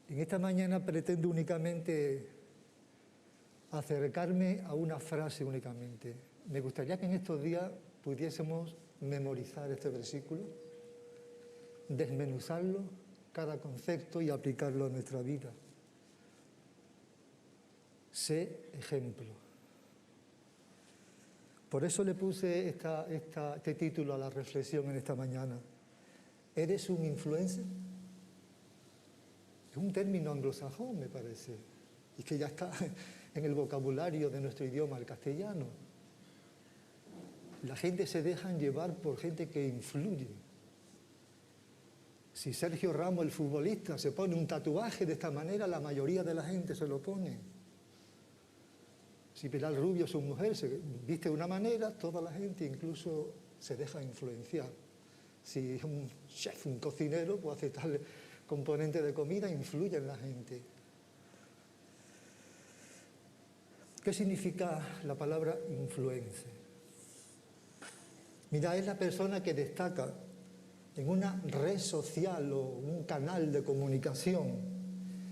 En esta mañana pretendo únicamente acercarme a una frase únicamente. Me gustaría que en estos días pudiésemos memorizar este versículo, desmenuzarlo, cada concepto y aplicarlo a nuestra vida. Sé ejemplo. Por eso le puse este título a la reflexión en esta mañana. ¿Eres un influencer? Es un término anglosajón, me parece, y que ya está en el vocabulario de nuestro idioma, el castellano. La gente se deja llevar por gente que influye. Si Sergio Ramos, el futbolista, se pone un tatuaje de esta manera, la mayoría de la gente se lo pone. Si Pilar Rubio, su mujer, se viste de una manera, toda la gente incluso se deja influenciar. Si es un chef, un cocinero, pues hace tal componente de comida, influye en la gente. ¿Qué significa la palabra influencer? Mira, es la persona que destaca en una red social o un canal de comunicación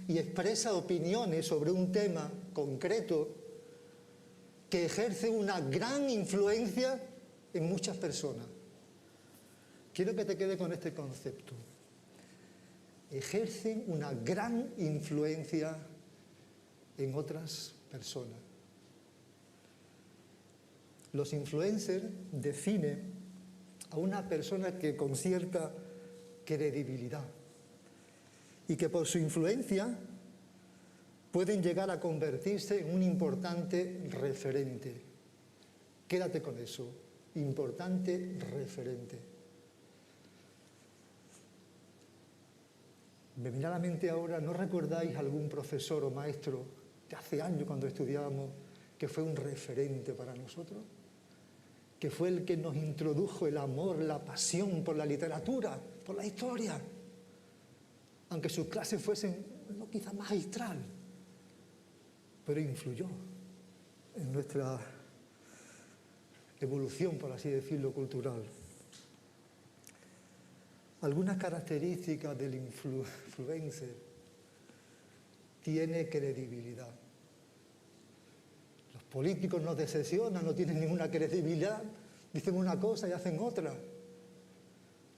y expresa opiniones sobre un tema concreto que ejerce una gran influencia en muchas personas. Quiero que te quede con este concepto. Ejercen una gran influencia en otras personas. Los influencers definen a una persona que con cierta credibilidad y que por su influencia pueden llegar a convertirse en un importante referente. Quédate con eso, importante referente. Me viene a la mente ahora, ¿no recordáis algún profesor o maestro de hace años cuando estudiábamos que fue un referente para nosotros? Que fue el que nos introdujo el amor, la pasión por la literatura, por la historia. Aunque sus clases fuesen, no quizá magistral, pero influyó en nuestra evolución, por así decirlo, cultural. Algunas características del influencer: tiene credibilidad. Los políticos no decepcionan, no tienen ninguna credibilidad, dicen una cosa y hacen otra.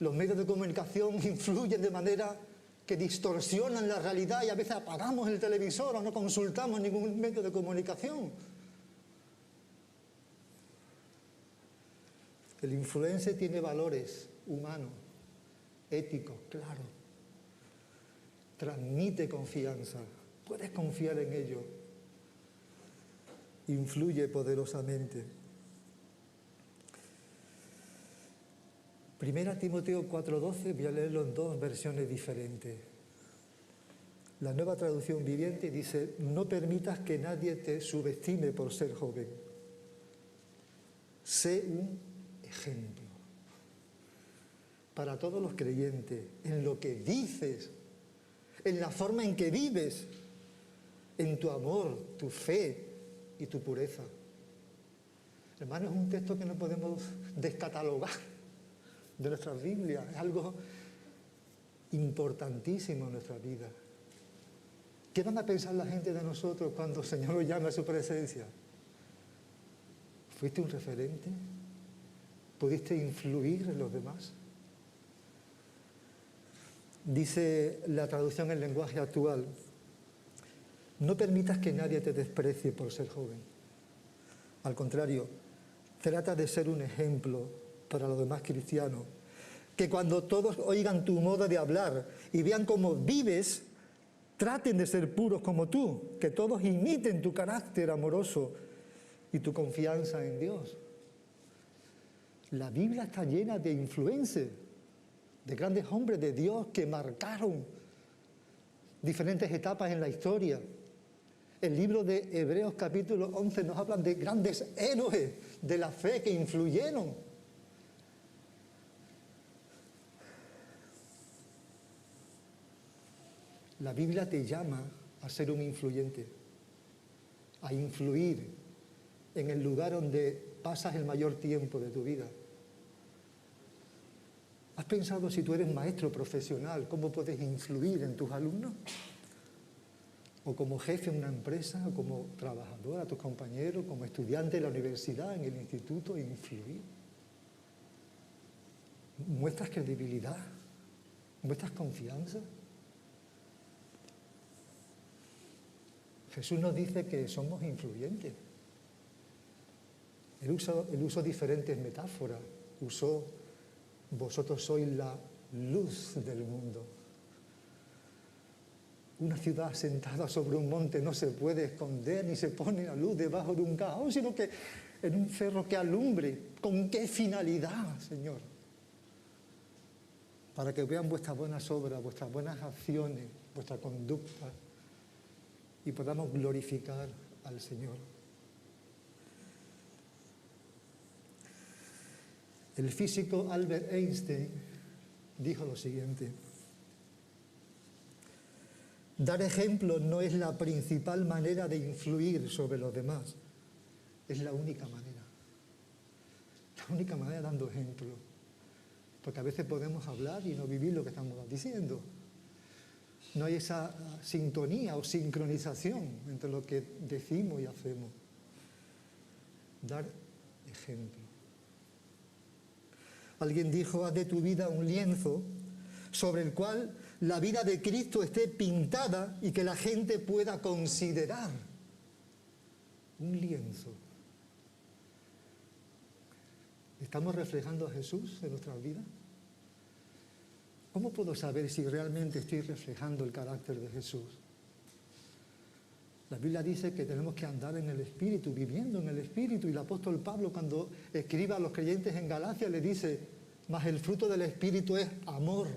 Los medios de comunicación influyen de manera que distorsionan la realidad y a veces apagamos el televisor o no consultamos ningún medio de comunicación. El influencer tiene valores humanos, éticos, claro. Transmite confianza, puedes confiar en ello. Influye poderosamente. Primera Timoteo 4:12, voy a leerlo en dos versiones diferentes. La Nueva Traducción Viviente dice: no permitas que nadie te subestime por ser joven. Sé un ejemplo para todos los creyentes, en lo que dices, en la forma en que vives, en tu amor, tu fe y tu pureza. Hermano, es un texto que no podemos descatalogar de nuestras Biblias. Es algo importantísimo en nuestra vida. ¿Qué van a pensar la gente de nosotros cuando el Señor nos llame a su presencia? ¿Fuiste un referente? ¿Pudiste influir en los demás? Dice la traducción en lenguaje actual: no permitas que nadie te desprecie por ser joven. Al contrario, trata de ser un ejemplo para los demás cristianos. Que cuando todos oigan tu modo de hablar y vean cómo vives, traten de ser puros como tú. Que todos imiten tu carácter amoroso y tu confianza en Dios. La Biblia está llena de influencers, de grandes hombres de Dios que marcaron diferentes etapas en la historia. El libro de Hebreos capítulo 11 nos hablan de grandes héroes de la fe que influyeron. La Biblia te llama a ser un influyente, a influir en el lugar donde pasas el mayor tiempo de tu vida. ¿Has pensado, si tú eres maestro profesional, cómo puedes influir en tus alumnos? o como jefe en una empresa, o como trabajador, a tus compañeros, como estudiante en la universidad, en el instituto, influir. Muestras credibilidad, muestras confianza. Jesús nos dice que somos influyentes. Él usó diferentes metáforas. Usó, vosotros sois la luz del mundo. Una ciudad asentada sobre un monte no se puede esconder ni se pone la luz debajo de un cajón, sino que en un cerro que alumbre. ¿Con qué finalidad, Señor? Para que vean vuestras buenas obras, vuestras buenas acciones, vuestra conducta y podamos glorificar al Señor. El físico Albert Einstein dijo lo siguiente: dar ejemplo no es la principal manera de influir sobre los demás, es la única manera. La única manera dando ejemplo. Porque a veces podemos hablar y no vivir lo que estamos diciendo. No hay esa sintonía o sincronización entre lo que decimos y hacemos. Dar ejemplo. Alguien dijo: haz de tu vida un lienzo sobre el cual la vida de Cristo esté pintada y que la gente pueda considerar. Un lienzo. ¿Estamos reflejando a Jesús en nuestras vidas? ¿Cómo puedo saber si realmente estoy reflejando el carácter de Jesús? La Biblia dice que tenemos que andar en el Espíritu, viviendo en el Espíritu. Y el apóstol Pablo, cuando escribe a los creyentes en Galacia, le dice: mas el fruto del Espíritu es amor,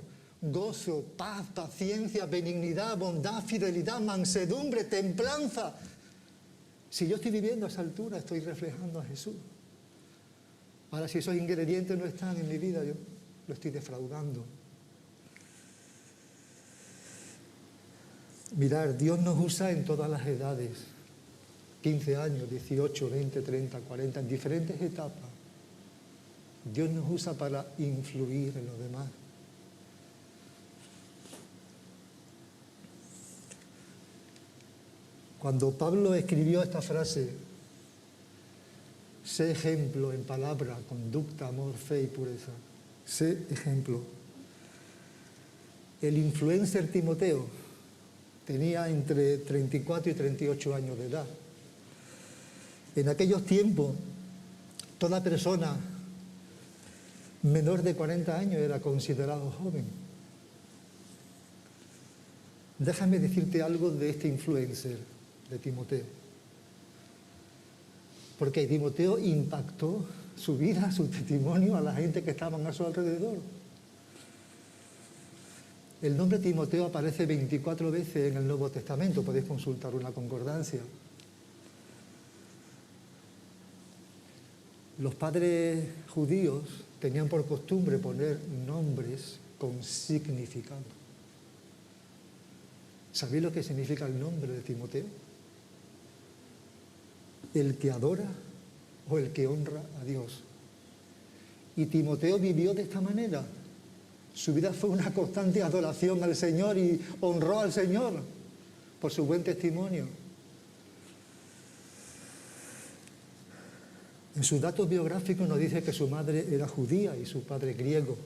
gozo, paz, paciencia, benignidad, bondad, fidelidad, mansedumbre, templanza. Si yo estoy viviendo a esa altura, estoy reflejando a Jesús. Ahora, si esos ingredientes no están en mi vida, yo lo estoy defraudando. Mirad, Dios nos usa en todas las edades. 15 años, 18, 20, 30, 40, en diferentes etapas. Dios nos usa para influir en los demás. Cuando Pablo escribió esta frase: sé ejemplo en palabra, conducta, amor, fe y pureza. Sé ejemplo. El influencer Timoteo tenía entre 34 y 38 años de edad. En aquellos tiempos, toda persona menor de 40 años era considerado joven. Déjame decirte algo de este influencer, de Timoteo. Porque Timoteo impactó su vida, su testimonio a la gente que estaban a su alrededor. El nombre Timoteo aparece 24 veces en el Nuevo Testamento, podéis consultar una concordancia. Los padres judíos tenían por costumbre poner nombres con significado. ¿Sabéis lo que significa el nombre de Timoteo? El que adora o el que honra a Dios. Y Timoteo vivió de esta manera. Su vida fue una constante adoración al Señor y honró al Señor por su buen testimonio. En sus datos biográficos nos dice que su madre era judía y su padre griego.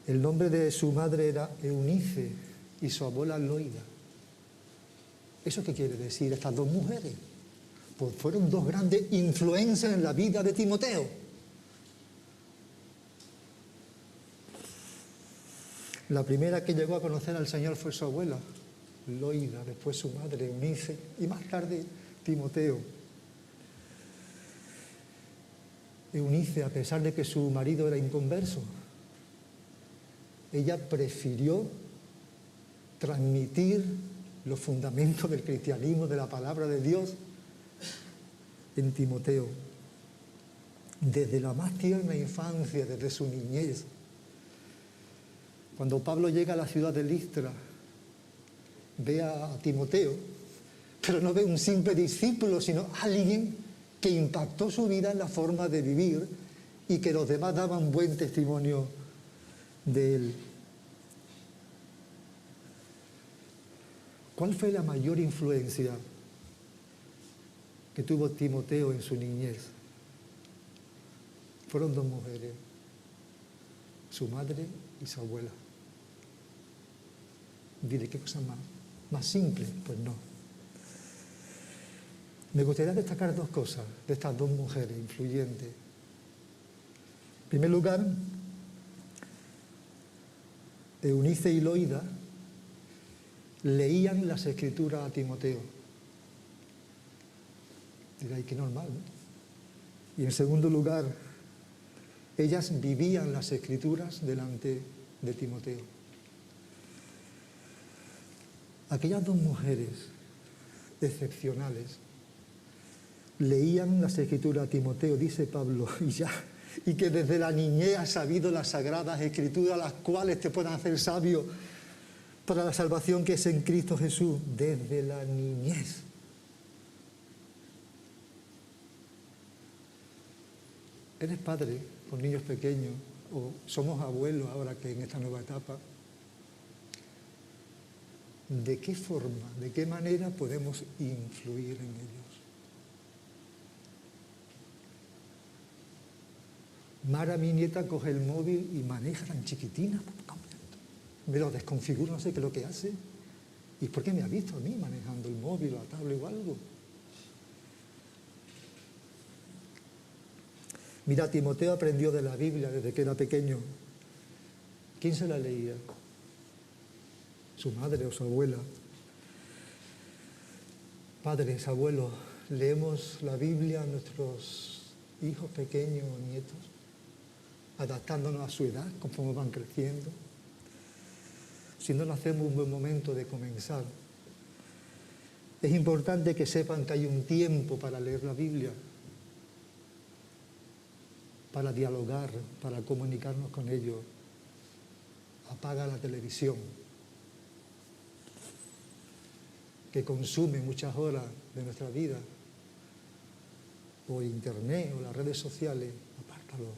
El nombre de su madre era Eunice y su abuela Loida. ¿Eso qué quiere decir? Estas dos mujeres pues fueron dos grandes influencias en la vida de Timoteo. La primera que llegó a conocer al Señor fue su abuela, Loida, después su madre, Eunice, y más tarde Timoteo. Eunice, a pesar de que su marido era inconverso, ella prefirió transmitir los fundamentos del cristianismo, de la palabra de Dios, en Timoteo. Desde la más tierna infancia, desde su niñez. Cuando Pablo llega a la ciudad de Listra, ve a Timoteo, pero no ve un simple discípulo, sino alguien que impactó su vida en la forma de vivir y que los demás daban buen testimonio de él. ¿Cuál fue la mayor influencia que tuvo Timoteo en su niñez? Fueron dos mujeres, su madre y su abuela. Dile, ¿qué cosa más simple? Pues no. Me gustaría destacar dos cosas de estas dos mujeres influyentes. En primer lugar, Eunice y Loida leían las Escrituras a Timoteo. Diréis, qué normal, ¿no? Y en segundo lugar, ellas vivían las Escrituras delante de Timoteo. Aquellas dos mujeres excepcionales leían las Escrituras a Timoteo, dice Pablo, y que desde la niñez has sabido las sagradas Escrituras, las cuales te pueden hacer sabio para la salvación que es en Cristo Jesús, desde la niñez. ¿Eres padre con niños pequeños o somos abuelos ahora que en esta nueva etapa? ¿De qué forma, de qué manera podemos influir en ellos? Mara, mi nieta, coge el móvil y maneja tan chiquitina. Me lo desconfiguro, no sé qué es lo que hace. ¿Y por qué me ha visto a mí manejando el móvil o la tablet o algo? Mira, Timoteo aprendió de la Biblia desde que era pequeño. ¿Quién se la leía? Su madre o su abuela. Padres, abuelos, leemos la Biblia a nuestros hijos pequeños o nietos, adaptándonos a su edad conforme van creciendo. Si no lo hacemos, un buen momento de comenzar. Es importante que sepan que hay un tiempo para leer la Biblia, para dialogar, para comunicarnos con ellos. Apaga la televisión, que consume muchas horas de nuestra vida, o internet, o las redes sociales, apártalo.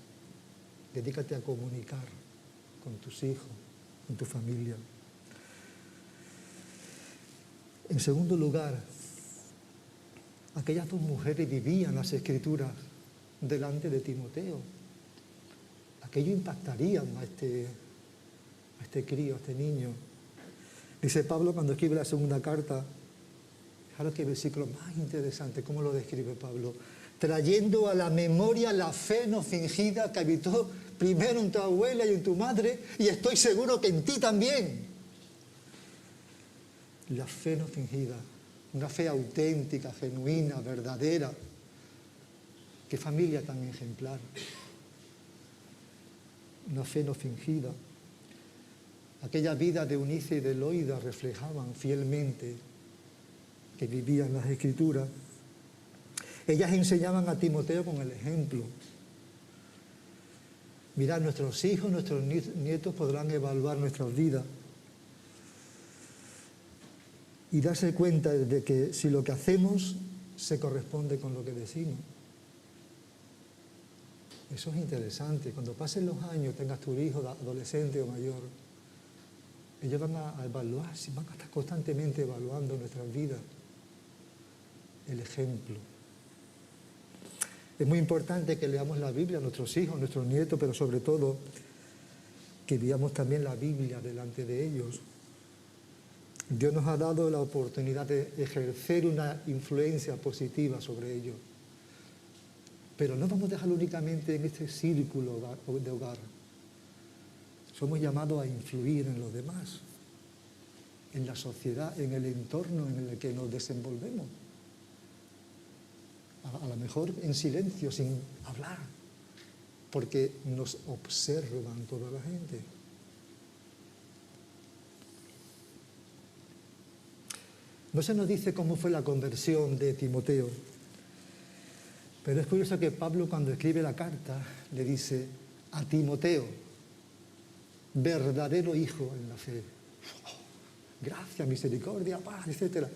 Dedícate a comunicar con tus hijos, con tu familia. En segundo lugar, aquellas dos mujeres vivían las Escrituras delante de Timoteo. Aquello impactaría a este crío, a este niño. Dice Pablo cuando escribe la segunda carta, fijaros qué versículo más interesante, cómo lo describe Pablo. Trayendo a la memoria la fe no fingida que habitó primero en tu abuela y en tu madre, y estoy seguro que en ti también. La fe no fingida, una fe auténtica, genuina, verdadera. Qué familia tan ejemplar. Una fe no fingida. Aquella vida de Eunice y de Loida reflejaban fielmente que vivían las Escrituras. Ellas enseñaban a Timoteo con el ejemplo. Mirad, nuestros hijos, nuestros nietos podrán evaluar nuestras vidas y darse cuenta de que si lo que hacemos se corresponde con lo que decimos. Eso es interesante. Cuando pasen los años, tengas tu hijo adolescente o mayor, ellos van a evaluar, van a estar constantemente evaluando nuestras vidas, el ejemplo. Es muy importante que leamos la Biblia a nuestros hijos, a nuestros nietos, pero sobre todo que veamos también la Biblia delante de ellos. Dios nos ha dado la oportunidad de ejercer una influencia positiva sobre ellos. Pero no vamos a dejarlo únicamente en este círculo de hogar. Somos llamados a influir en los demás, en la sociedad, en el entorno en el que nos desenvolvemos. A lo mejor en silencio, sin hablar, porque nos observan toda la gente. No se nos dice cómo fue la conversión de Timoteo, pero es curioso que Pablo, cuando escribe la carta, le dice a Timoteo, verdadero hijo en la fe. Gracia, misericordia, paz, etc.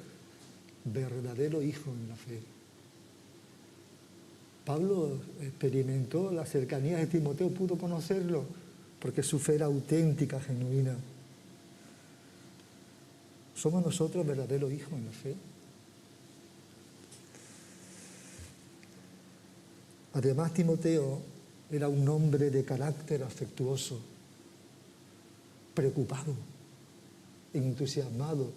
Verdadero hijo en la fe. Pablo experimentó la cercanía de Timoteo, pudo conocerlo, porque su fe era auténtica, genuina. ¿Somos nosotros verdaderos hijos en la fe? Además, Timoteo era un hombre de carácter afectuoso, preocupado, entusiasmado,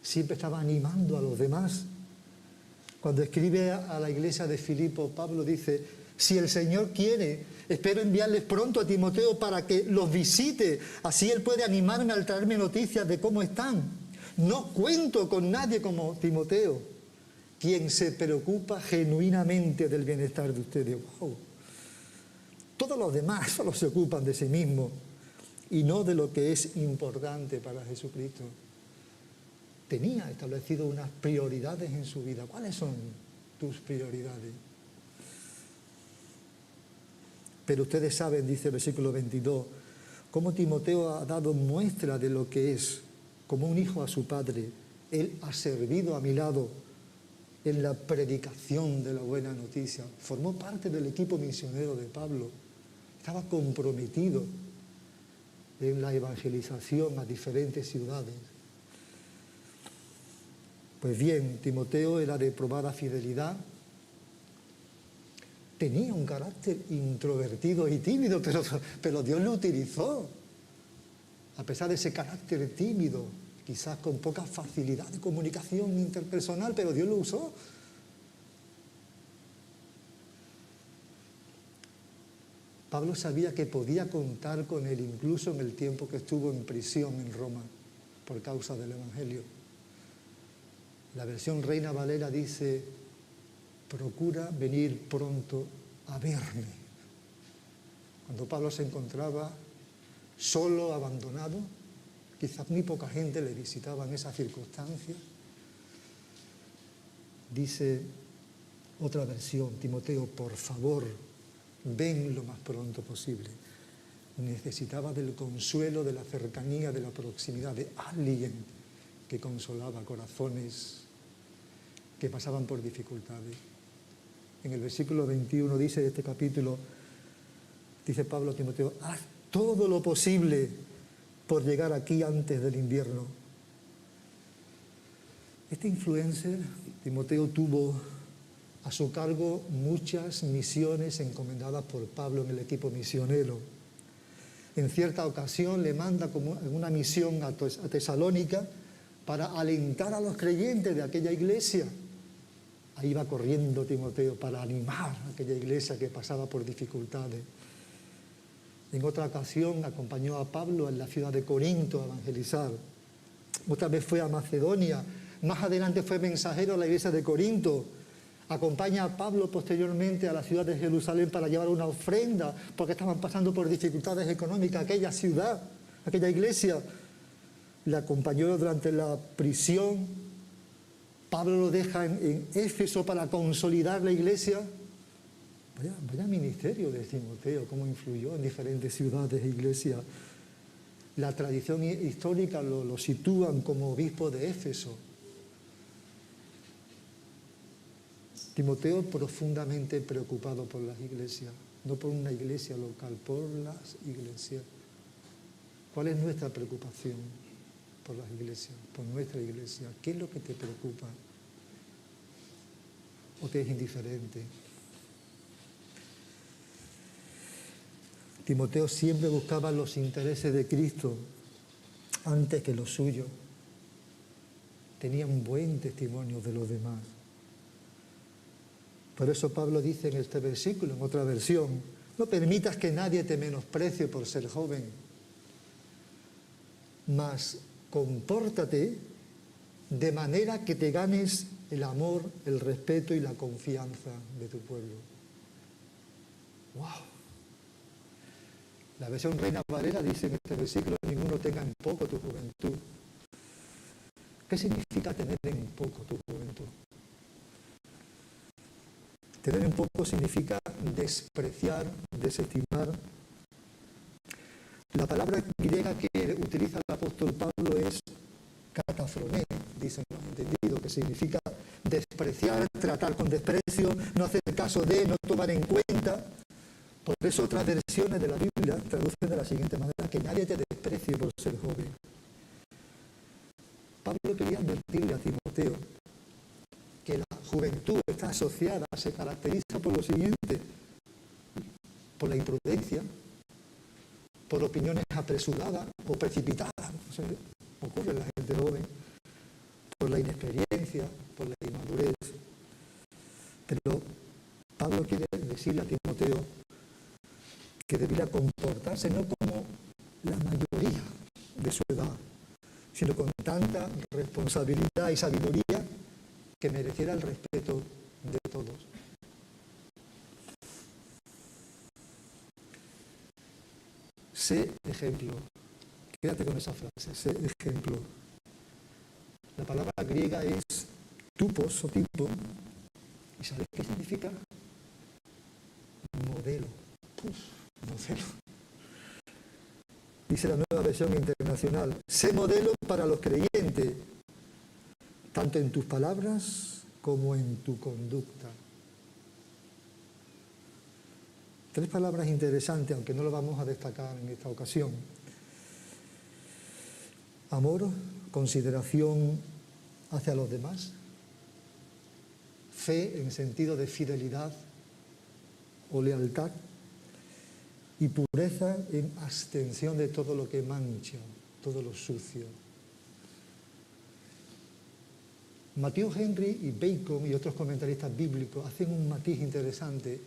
siempre estaba animando a los demás. Cuando escribe a la iglesia de Filipo, Pablo dice: si el Señor quiere, espero enviarles pronto a Timoteo para que los visite, así él puede animarme al traerme noticias de cómo están. No cuento con nadie como Timoteo, quien se preocupa genuinamente del bienestar de ustedes. ¡Wow! Todos los demás solo se ocupan de sí mismos y no de lo que es importante para Jesucristo. Tenía establecido unas prioridades en su vida. ¿Cuáles son tus prioridades? Pero ustedes saben, dice el versículo 22, cómo Timoteo ha dado muestra de lo que es, como un hijo a su padre. Él ha servido a mi lado en la predicación de la buena noticia. Formó parte del equipo misionero de Pablo. Estaba comprometido en la evangelización a diferentes ciudades. Pues bien, Timoteo era de probada fidelidad. Tenía un carácter introvertido y tímido, pero Dios lo utilizó. A pesar de ese carácter tímido, quizás con poca facilidad de comunicación interpersonal, pero Dios lo usó. Pablo sabía que podía contar con él incluso en el tiempo que estuvo en prisión en Roma por causa del Evangelio. La versión Reina Valera dice: procura venir pronto a verme. Cuando Pablo se encontraba solo, abandonado, quizás muy poca gente le visitaba en esas circunstancias. Dice otra versión: Timoteo, por favor, ven lo más pronto posible. Necesitaba del consuelo, de la cercanía, de la proximidad de alguien que consolaba corazones que pasaban por dificultades. En el versículo 21 dice de este capítulo, dice Pablo a Timoteo: haz todo lo posible por llegar aquí antes del invierno. Este influencer, Timoteo, tuvo a su cargo muchas misiones encomendadas por Pablo en el equipo misionero. En cierta ocasión le manda como una misión a Tesalónica para alentar a los creyentes de aquella iglesia. Ahí va corriendo Timoteo para animar a aquella iglesia que pasaba por dificultades. En otra ocasión acompañó a Pablo en la ciudad de Corinto a evangelizar. Otra vez fue a Macedonia. Más adelante fue mensajero a la iglesia de Corinto. Acompaña a Pablo posteriormente a la ciudad de Jerusalén para llevar una ofrenda, porque estaban pasando por dificultades económicas aquella ciudad, aquella iglesia. Le acompañó durante la prisión. Pablo lo deja en Éfeso para consolidar la iglesia. Vaya ministerio de Timoteo, cómo influyó en diferentes ciudades e iglesias. La tradición histórica lo sitúan como obispo de Éfeso. Timoteo profundamente preocupado por las iglesias, no por una iglesia local, por las iglesias. ¿Cuál es nuestra preocupación por las iglesias, por nuestra iglesia? ¿Qué es lo que te preocupa? ¿O te es indiferente? Timoteo siempre buscaba los intereses de Cristo antes que los suyos. Tenía un buen testimonio de los demás. Por eso Pablo dice en este versículo, en otra versión: no permitas que nadie te menosprecie por ser joven, mas compórtate de manera que te ganes el amor, el respeto y la confianza de tu pueblo. ¡Wow! La versión Reina Valera dice en este versículo: ninguno tenga en poco tu juventud. ¿Qué significa tener en poco tu juventud? Tener en poco significa despreciar, desestimar. La palabra griega que utiliza el apóstol Pablo es katafroné, dicen los entendidos, que significa despreciar, tratar con desprecio, no hacer caso de, no tomar en cuenta. Por eso otras versiones de la Biblia traducen de la siguiente manera: que nadie te desprecie por ser joven. Pablo quería advertirle a Timoteo que la juventud está asociada, se caracteriza por lo siguiente: por la imprudencia, por opiniones apresuradas o precipitadas, no sé, ocurre en la gente joven, por la inexperiencia, por la inmadurez. Pero Pablo quiere decirle a Timoteo que debería comportarse no como la mayoría de su edad, sino con tanta responsabilidad y sabiduría que mereciera el respeto de todos. Sé ejemplo. Quédate con esa frase, sé ejemplo. La palabra griega es tupos o tipo. ¿Y sabéis qué significa? Modelo. Modelo. Dice la Nueva Versión Internacional: sé modelo para los creyentes, tanto en tus palabras como en tu conducta. 3 palabras interesantes, aunque no lo vamos a destacar en esta ocasión. Amor, consideración hacia los demás. Fe en sentido de fidelidad o lealtad. Y pureza en abstención de todo lo que mancha, todo lo sucio. Matthew Henry y Bacon y otros comentaristas bíblicos hacen un matiz interesante.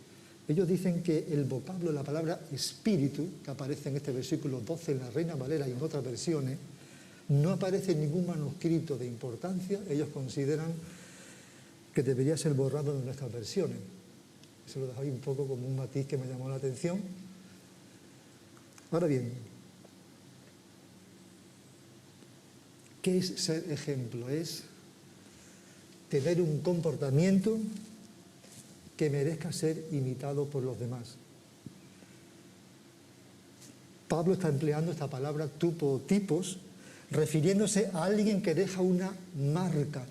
Ellos dicen que el vocablo, la palabra espíritu, que aparece en este versículo 12 en la Reina Valera y en otras versiones, no aparece en ningún manuscrito de importancia. Ellos consideran que debería ser borrado de nuestras versiones. Eso lo dejo ahí un poco como un matiz que me llamó la atención. Ahora bien, ¿qué es ser ejemplo? Es tener un comportamiento que merezca ser imitado por los demás. Pablo está empleando esta palabra tupo, tipos, refiriéndose a alguien que deja una marca,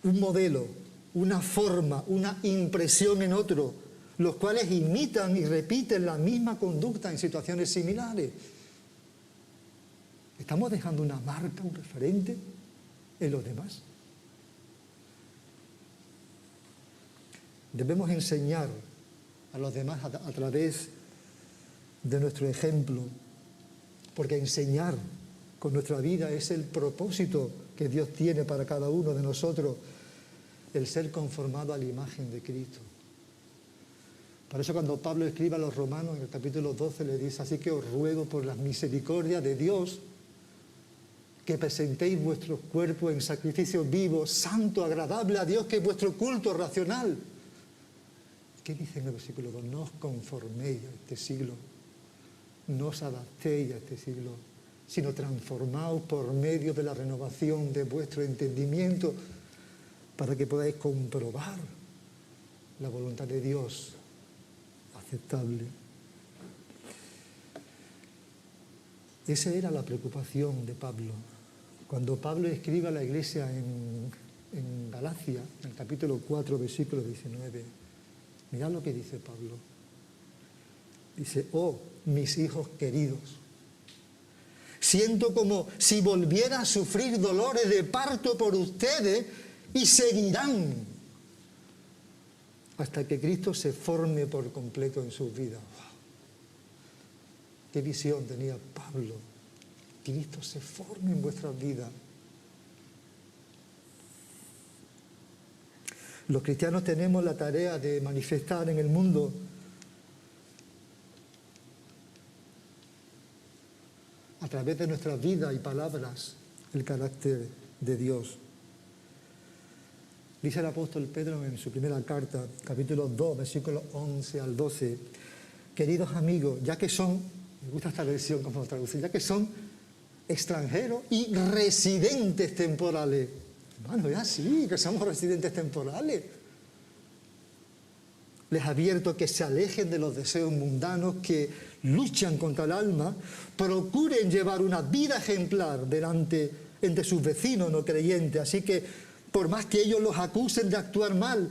un modelo, una forma, una impresión en otro, los cuales imitan y repiten la misma conducta en situaciones similares. ¿Estamos dejando una marca, un referente en los demás? Debemos enseñar a los demás a través de nuestro ejemplo, porque enseñar con nuestra vida es el propósito que Dios tiene para cada uno de nosotros, el ser conformado a la imagen de Cristo. Por eso cuando Pablo escribe a los romanos en el capítulo 12 le dice: así que os ruego por las misericordias de Dios que presentéis vuestros cuerpos en sacrificio vivo, santo, agradable a Dios, que es vuestro culto racional. ¿Qué dice en el versículo 2? No os conforméis a este siglo, no os adaptéis a este siglo, sino transformaos por medio de la renovación de vuestro entendimiento, para que podáis comprobar la voluntad de Dios aceptable. Esa era la preocupación de Pablo. Cuando Pablo escribe a la iglesia en Galacia, en el capítulo 4, versículo 19, mirad lo que dice Pablo. Dice: oh, mis hijos queridos, siento como si volviera a sufrir dolores de parto por ustedes, y seguirán hasta que Cristo se forme por completo en sus vidas. ¡Wow! ¿Qué visión tenía Pablo? Cristo se forme en vuestras vidas. Los cristianos tenemos la tarea de manifestar en el mundo a través de nuestras vidas y palabras el carácter de Dios. Dice el apóstol Pedro en su primera carta, capítulo 2, versículos 11 al 12, queridos amigos, ya que son, me gusta esta versión como traducir, ya que son extranjeros y residentes temporales. Hermano, es así, que somos residentes temporales. Les advierto que se alejen de los deseos mundanos que luchan contra el alma, procuren llevar una vida ejemplar entre sus vecinos no creyentes, así que por más que ellos los acusen de actuar mal,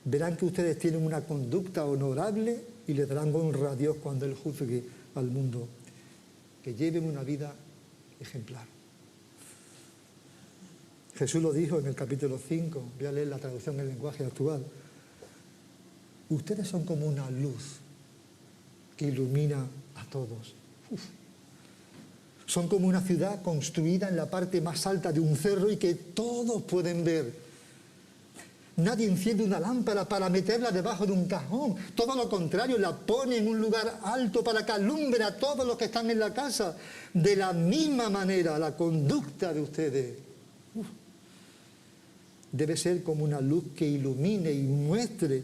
verán que ustedes tienen una conducta honorable y le darán honra a Dios cuando Él juzgue al mundo. Que lleven una vida ejemplar. Jesús lo dijo en el capítulo 5, voy a leer la traducción en lenguaje actual. Ustedes son como una luz que ilumina a todos. Uf. Son como una ciudad construida en la parte más alta de un cerro y que todos pueden ver. Nadie enciende una lámpara para meterla debajo de un cajón. Todo lo contrario, la pone en un lugar alto para que alumbre a todos los que están en la casa. De la misma manera, la conducta de ustedes debe ser como una luz que ilumine y muestre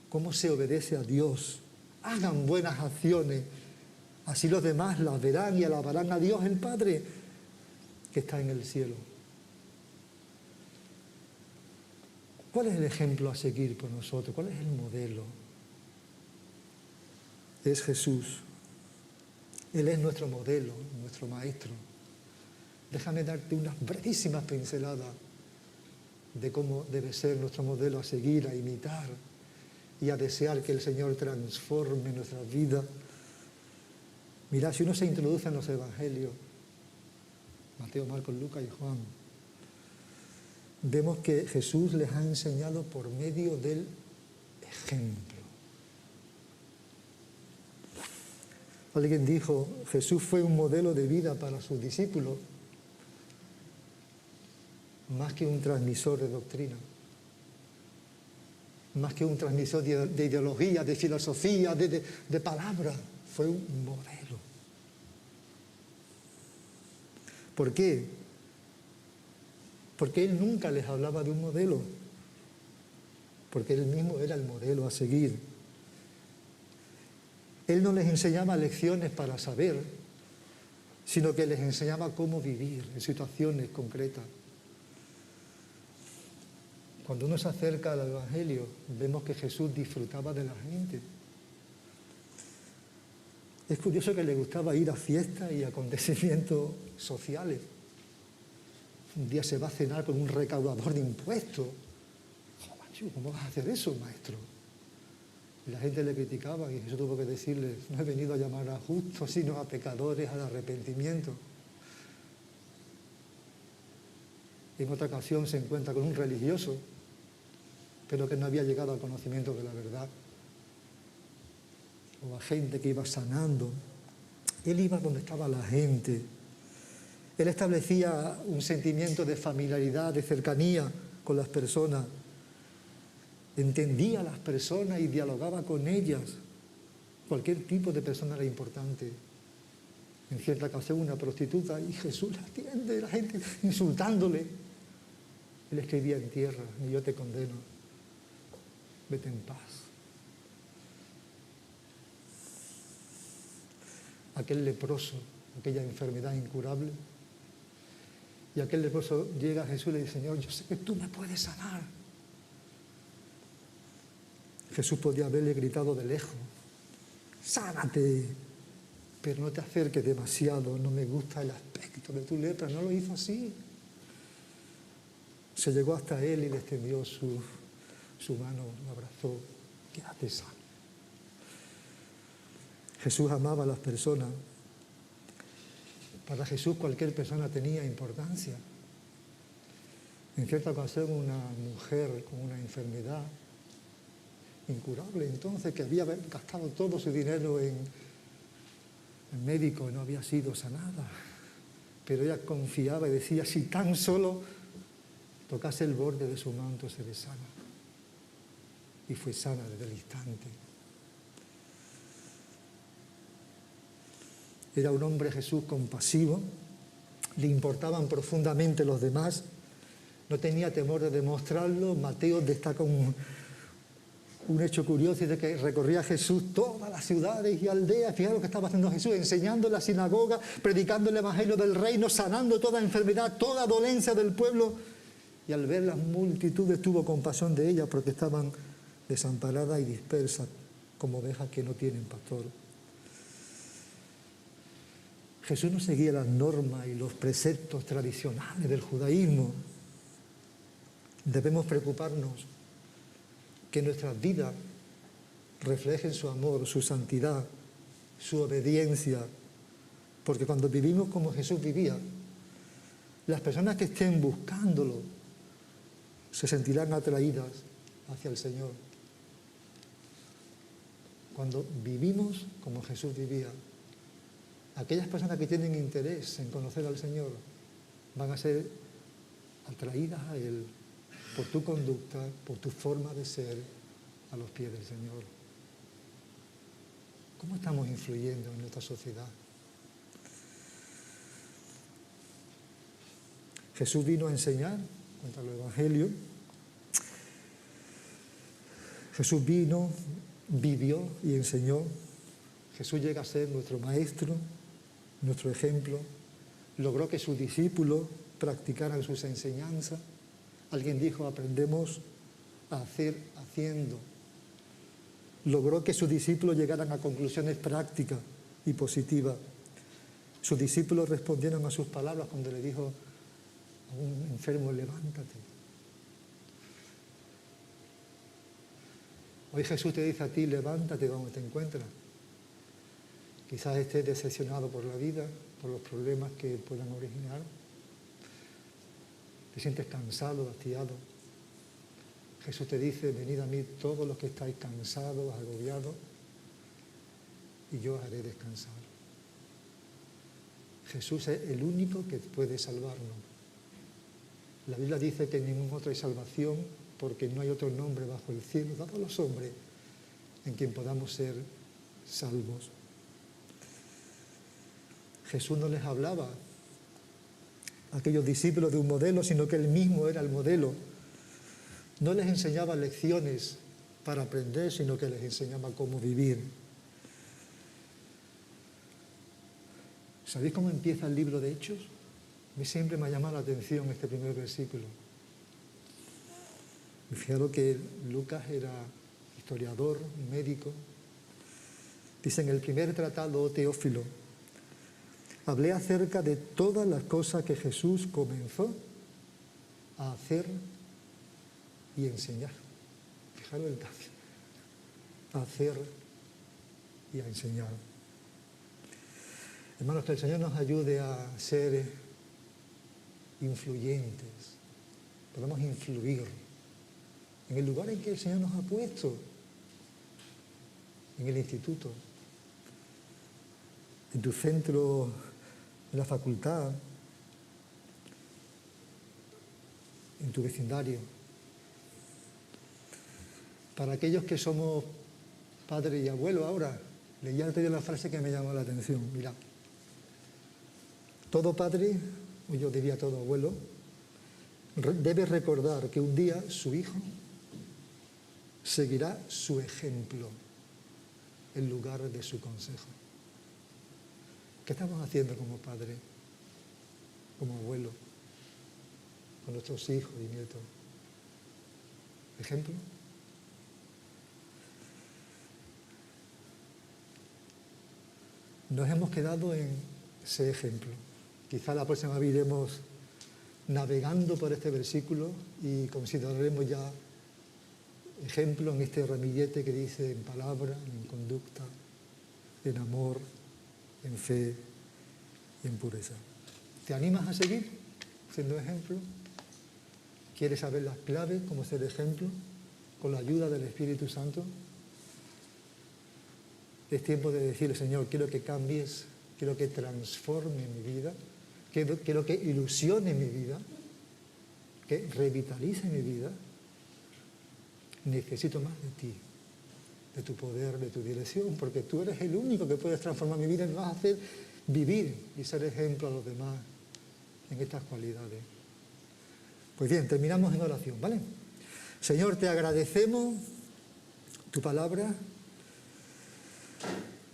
cómo se obedece a Dios. Hagan buenas acciones. Así los demás las verán y alabarán a Dios el Padre que está en el cielo. ¿Cuál es el ejemplo a seguir por nosotros? ¿Cuál es el modelo? Es Jesús. Él es nuestro modelo, nuestro maestro. Déjame darte unas brevísimas pinceladas de cómo debe ser nuestro modelo a seguir, a imitar y a desear que el Señor transforme nuestras vidas. Mirad, si uno se introduce en los evangelios, Mateo, Marcos, Lucas y Juan, vemos que Jesús les ha enseñado por medio del ejemplo. Alguien dijo, Jesús fue un modelo de vida para sus discípulos, más que un transmisor de doctrina, más que un transmisor de ideología, de filosofía, de palabras. Fue un modelo. ¿Por qué? Porque Él nunca les hablaba de un modelo, porque Él mismo era el modelo a seguir. Él no les enseñaba lecciones para saber, sino que les enseñaba cómo vivir en situaciones concretas. Cuando uno se acerca al Evangelio, vemos que Jesús disfrutaba de la gente. Es curioso que le gustaba ir a fiestas y acontecimientos sociales. Un día se va a cenar con un recaudador de impuestos. ¿Cómo vas a hacer eso, maestro? Y la gente le criticaba y Jesús tuvo que decirle, no he venido a llamar a justos, sino a pecadores al arrepentimiento. En otra ocasión se encuentra con un religioso, pero que no había llegado al conocimiento de la verdad. O a gente que iba sanando. Él iba donde estaba la gente. Él establecía un sentimiento de familiaridad, de cercanía con las personas. Entendía a las personas y dialogaba con ellas. Cualquier tipo de persona era importante. En cierta ocasión una prostituta y Jesús la atiende, la gente insultándole. Él escribía en tierra, y yo te condeno, vete en paz. Aquel leproso, aquella enfermedad incurable, y aquel leproso llega a Jesús y le dice, Señor, yo sé que tú me puedes sanar. Jesús podía haberle gritado de lejos, sánate, pero no te acerques demasiado, no me gusta el aspecto de tu lepra. No lo hizo así. Se llegó hasta él y le extendió su mano, lo abrazó, quédate sano. Jesús amaba a las personas. Para Jesús cualquier persona tenía importancia. En cierta ocasión una mujer con una enfermedad incurable, entonces, que había gastado todo su dinero en médico, no había sido sanada. Pero ella confiaba y decía, si tan solo tocase el borde de su manto, seré sana. Y fue sana desde el instante. Era un hombre, Jesús, compasivo, le importaban profundamente los demás, no tenía temor de demostrarlo. Mateo destaca un hecho curioso, dice que recorría Jesús todas las ciudades y aldeas. Fijaros lo que estaba haciendo Jesús, enseñando en la sinagoga, predicando el evangelio del reino, sanando toda enfermedad, toda dolencia del pueblo. Y al ver las multitudes tuvo compasión de ellas porque estaban desamparadas y dispersas como ovejas que no tienen pastor. Jesús no seguía las normas y los preceptos tradicionales del judaísmo. Debemos preocuparnos que nuestras vidas reflejen su amor, su santidad, su obediencia, porque cuando vivimos como Jesús vivía, Las personas que estén buscándolo se sentirán atraídas hacia el Señor. Cuando vivimos como Jesús vivía, aquellas personas que tienen interés en conocer al Señor van a ser atraídas a Él por tu conducta, por tu forma de ser a los pies del Señor. ¿Cómo estamos influyendo en nuestra sociedad? Jesús vino a enseñar, cuenta el Evangelio. Jesús vino, vivió y enseñó. Jesús llega a ser nuestro maestro, nuestro ejemplo. Logró que sus discípulos practicaran sus enseñanzas. Alguien dijo, aprendemos a hacer haciendo. Logró que sus discípulos llegaran a conclusiones prácticas y positivas. Sus discípulos respondieron a sus palabras cuando le dijo a un enfermo, levántate. Hoy Jesús te dice a ti, levántate donde te encuentras. Quizás estés decepcionado por la vida, por los problemas que puedan originar. Te sientes cansado, hastiado. Jesús te dice, venid a mí todos los que estáis cansados, agobiados, y yo os haré descansar. Jesús es el único que puede salvarnos. La Biblia dice que en ningún otro hay salvación porque no hay otro nombre bajo el cielo dado a los hombres en quien podamos ser salvos. Jesús no les hablaba a aquellos discípulos de un modelo, sino que Él mismo era el modelo. No les enseñaba lecciones para aprender, sino que les enseñaba cómo vivir. ¿Sabéis cómo empieza el libro de Hechos? A mí siempre me ha llamado la atención este primer versículo. Fijaros que Lucas era historiador, médico. Dice en el primer tratado, Teófilo, hablé acerca de todas las cosas que Jesús comenzó a hacer y enseñar. Fijaros el cambio. A hacer y a enseñar. Hermanos, que el Señor nos ayude a ser influyentes. Podemos influir en el lugar en que el Señor nos ha puesto. En el instituto, en tu centro, en la facultad, en tu vecindario. Para aquellos que somos padres y abuelos ahora, leía el otro día la frase que me llamó la atención. Mira, todo padre, o yo diría todo abuelo, debe recordar que un día su hijo seguirá su ejemplo en lugar de su consejo. ¿Qué estamos haciendo como padre, como abuelo, con nuestros hijos y nietos? ¿Ejemplo? Nos hemos quedado en ese ejemplo. Quizá la próxima vez iremos navegando por este versículo y consideraremos ya ejemplo en este ramillete que dice en palabra, en conducta, en amor, en fe y en pureza. ¿Te animas a seguir siendo ejemplo? ¿Quieres saber las claves, cómo ser ejemplo, con la ayuda del Espíritu Santo? Es tiempo de decirle, Señor, quiero que cambies, quiero que transforme mi vida, quiero que ilusione mi vida, que revitalice mi vida. Necesito más de ti, de tu poder, de tu dirección, porque tú eres el único que puedes transformar mi vida y me vas a hacer vivir y ser ejemplo a los demás en estas cualidades. Pues bien, terminamos en oración, ¿vale? Señor, te agradecemos tu palabra.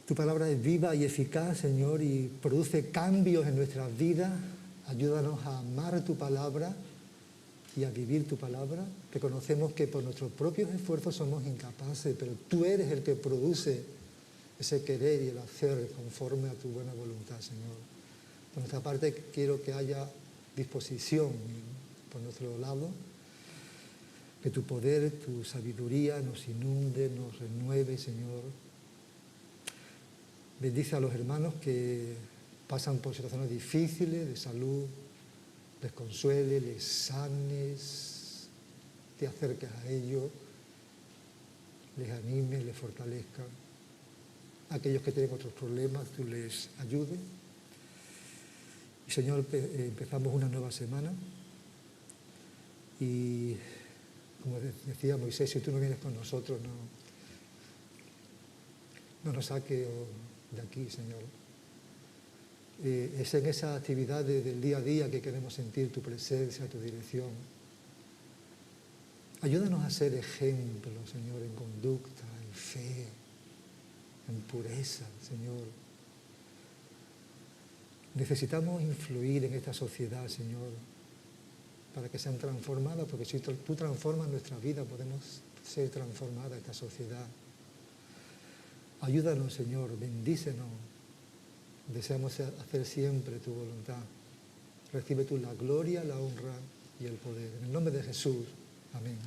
Tu palabra es viva y eficaz, Señor, y produce cambios en nuestras vidas. Ayúdanos a amar tu palabra y a vivir tu palabra. Reconocemos que por nuestros propios esfuerzos somos incapaces, pero tú eres el que produce ese querer y el hacer conforme a tu buena voluntad, Señor. Por nuestra parte, quiero que haya disposición por nuestro lado, que tu poder, tu sabiduría nos inunde, nos renueve, Señor. Bendice a los hermanos que pasan por situaciones difíciles de salud, les consuele, les sanes, te acerques a ellos, les animes, les fortalezcas. Aquellos que tienen otros problemas, tú les ayudes. Y Señor, empezamos una nueva semana y, como decía Moisés, si tú no vienes con nosotros, no nos saques de aquí, Señor. Es en esas actividades del día a día que queremos sentir tu presencia, tu dirección. Ayúdanos a ser ejemplo, Señor, en conducta, en fe, en pureza, Señor. Necesitamos influir en esta sociedad, Señor, para que sean transformadas, porque si tú transformas nuestra vida, podemos ser transformada esta sociedad. Ayúdanos, Señor, bendícenos. Deseamos hacer siempre tu voluntad. Recibe tú la gloria, la honra y el poder. En el nombre de Jesús. Amén.